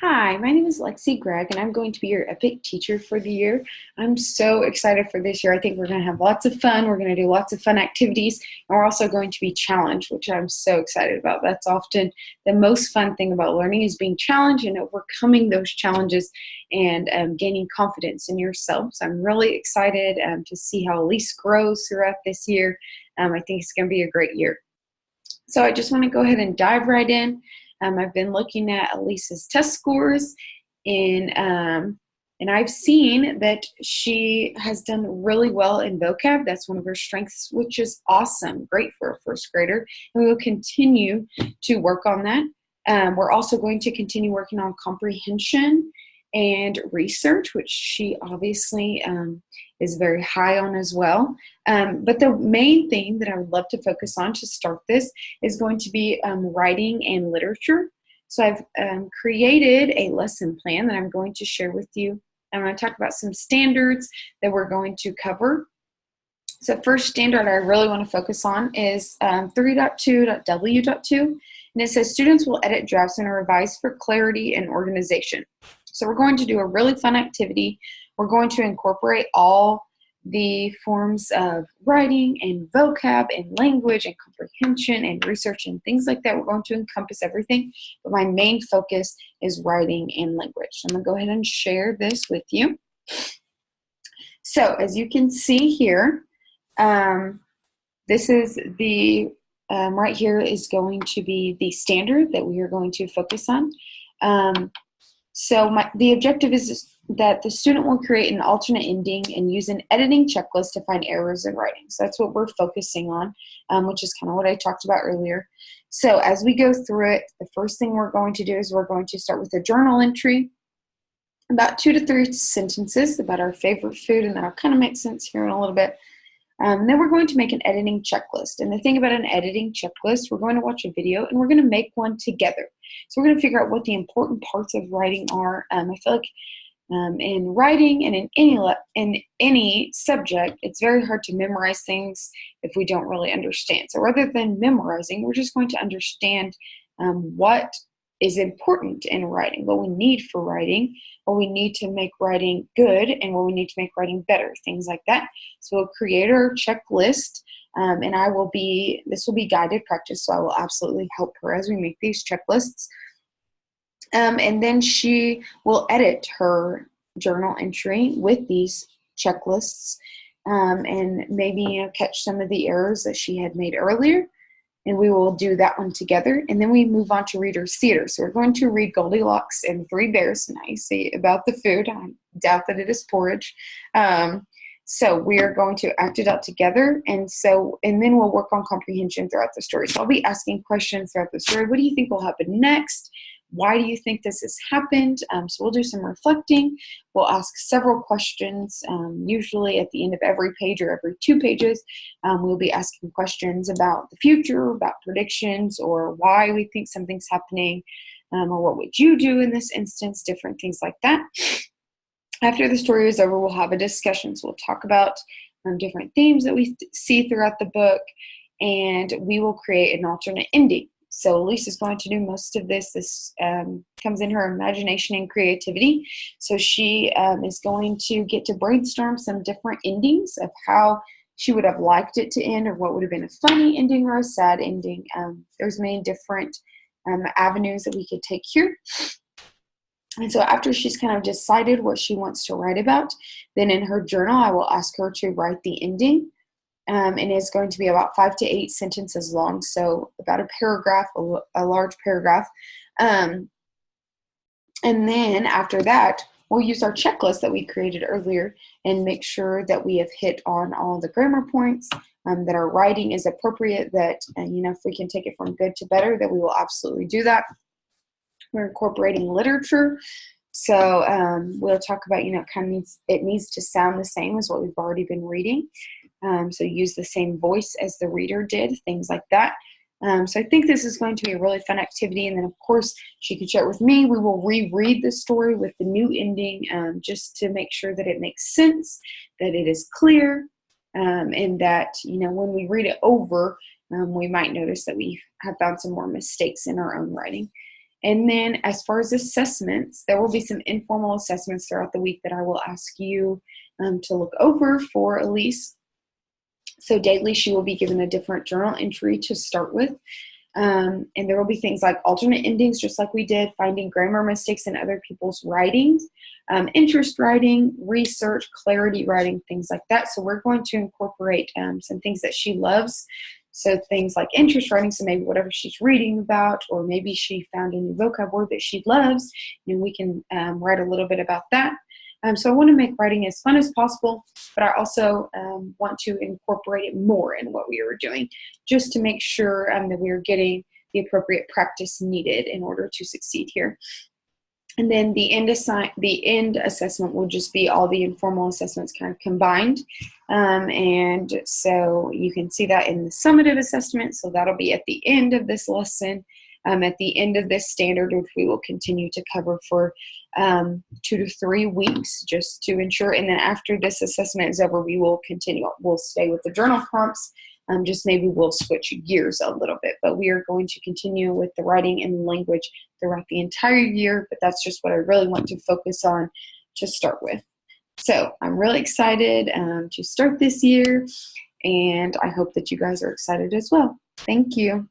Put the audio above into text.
Hi, my name is Lexi Gragg, and I'm going to be your EPIC teacher for the year. I'm so excited for this year. I think we're going to have lots of fun. We're going to do lots of fun activities, and we're also going to be challenged, which I'm so excited about. That's often the most fun thing about learning is being challenged and overcoming those challenges and gaining confidence in yourself. So I'm really excited to see how Elise grows throughout this year. I think it's going to be a great year. So I just want to go ahead and dive right in. I've been looking at Elise's test scores, and and I've seen that she has done really well in vocab. That's one of her strengths, which is awesome, great for a first grader. And we will continue to work on that. We're also going to continue working on comprehension and research, which she obviously is very high on as well. But the main thing that I would love to focus on to start this is going to be writing and literature. So I've created a lesson plan that I'm going to share with you. I'm going to talk about some standards that we're going to cover. So first standard I really want to focus on is 3.2.w.2, and it says students will edit drafts and revise for clarity and organization. So we're going to do a really fun activity. We're going to incorporate all the forms of writing and vocab and language and comprehension and research and things like that. We're going to encompass everything, but my main focus is writing and language. So I'm going to go ahead and share this with you. So as you can see here, this is the, right here is going to be the standard that we are going to focus on. The objective is that the student will create an alternate ending and use an editing checklist to find errors in writing. So that's what we're focusing on, which is kind of what I talked about earlier. So as we go through it, the first thing we're going to do is we're going to start with a journal entry, about 2 to 3 sentences about our favorite food, and that'll kind of make sense here in a little bit. Then we're going to make an editing checklist. And the thing about an editing checklist, we're going to watch a video and we're going to make one together. So we're going to figure out what the important parts of writing are. I feel like in writing and in any subject, it's very hard to memorize things if we don't really understand. So rather than memorizing, we're just going to understand what is important in writing, what we need for writing, what we need to make writing good, and what we need to make writing better, things like that. So we'll create our checklist, and this will be guided practice, so I will absolutely help her as we make these checklists. And then she will edit her journal entry with these checklists, and maybe catch some of the errors that she had made earlier. And we will do that one together. And then we move on to reader's theater. So we're going to read Goldilocks and Three Bears. And I say about the food. I doubt that it is porridge. So we are going to act it out together. And then we'll work on comprehension throughout the story. So I'll be asking questions throughout the story. What do you think will happen next? Why do you think this has happened? So we'll do some reflecting. We'll ask several questions, usually at the end of every page or every 2 pages. We'll be asking questions about the future, about predictions, or why we think something's happening, or what would you do in this instance, different things like that. After the story is over, we'll have a discussion. So we'll talk about different themes that we see throughout the book, and we will create an alternate ending. So Elise is going to do most of this. This comes in her imagination and creativity. So she is going to get to brainstorm some different endings of how she would have liked it to end, or what would have been a funny ending or a sad ending. There's many different avenues that we could take here. And so after she's kind of decided what she wants to write about, then in her journal, I will ask her to write the ending. And it's going to be about 5 to 8 sentences long, so about a paragraph, a large paragraph. And then after that, we'll use our checklist that we created earlier and make sure that we have hit on all the grammar points, that our writing is appropriate, that, if we can take it from good to better, that we will absolutely do that. We're incorporating literature. So we'll talk about, it needs to sound the same as what we've already been reading. So use the same voice as the reader did, things like that. So I think this is going to be a really fun activity. And then, of course, she can share it with me. We will reread the story with the new ending, just to make sure that it makes sense, that it is clear, and that, when we read it over, we might notice that we have found some more mistakes in our own writing. And then as far as assessments, there will be some informal assessments throughout the week that I will ask you to look over for Elise. So daily, she will be given a different journal entry to start with. And there will be things like alternate endings, just like we did, finding grammar mistakes in other people's writings, interest writing, research, clarity writing, things like that. So we're going to incorporate some things that she loves. So things like interest writing, so maybe whatever she's reading about, or maybe she found a new vocab word that she loves, and we can write a little bit about that. So I want to make writing as fun as possible, but I also want to incorporate it more in what we are doing, just to make sure that we are getting the appropriate practice needed in order to succeed here. And then the end assessment will just be all the informal assessments kind of combined. And so you can see that in the summative assessment. So that'll be at the end of this lesson, at the end of this standard, which we will continue to cover for 2 to 3 weeks just to ensure. And then after this assessment is over, we will continue. We'll stay with the journal prompts. Just maybe we'll switch gears a little bit, but we are going to continue with the writing and language throughout the entire year, but that's just what I really want to focus on to start with. So I'm really excited to start this year, and I hope that you guys are excited as well. Thank you.